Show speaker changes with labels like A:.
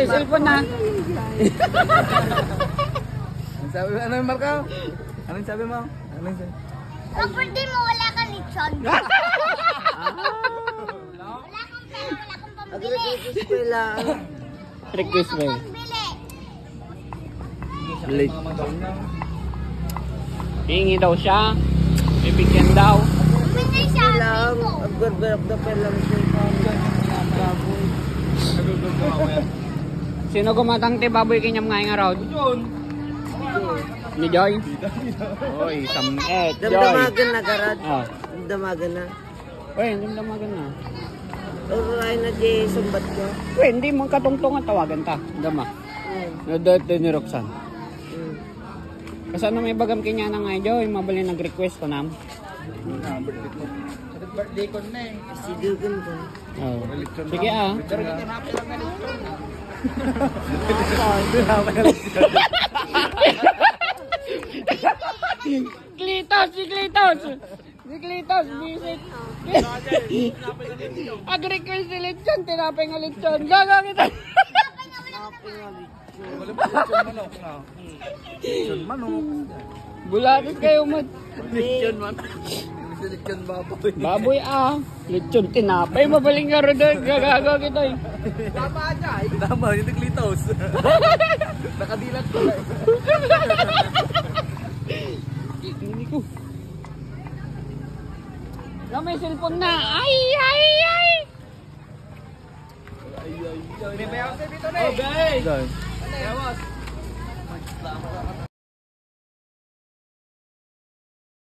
A: cellphone na.
B: Ano sabi mo? Ano yung marka? Ano yung sabi mo? Ano yung sabi?
C: Pag birthday mo, wala kang lechon. Wala kang pera, wala kang pambili.
A: Request mo.
C: Pambili.
A: Late. Hingi daw siya. Bibigyan daw.
C: Pambili siya.
A: Sino gumatang ti baboy kinyam nga nga raw? Ni Joy? Oy, samet.
D: Damdamagan na garad.
A: Ah.
D: Damdamagan na.
A: Oy, damdamagan na.
D: Uray na di sumbat ko.
A: Oy, hindi mo katungtong at tawagan ta. Dama. Nadate ni Roxanne. Kasano may bagam kinya na nga Joy, mabali nag-request ko nam.
B: Birthday ko na eh.
D: Sidugan ko.
A: Oh. Sige ah.
B: Pero kinapin lang nga lechon.
A: Klitos, si Klitos. Si Klitos, visit. Ag-request si Lechon, tinapay nga Lechon. Gaga kita.
B: Lechon manok na. Lechon manok.
A: Bulatis kayo mat.
B: Lechon manok. Lechon baboy.
A: Baboy ah. Lechon, tinapay. Mabaling nga rin doon. Gagaga kita eh.
B: Tama niya. Tama, yung naglitos. Nakadilat ko.
A: Hindi ko. May cellphone na. Ay, ay, ay.
B: May bayaw sa dito na eh. Okay.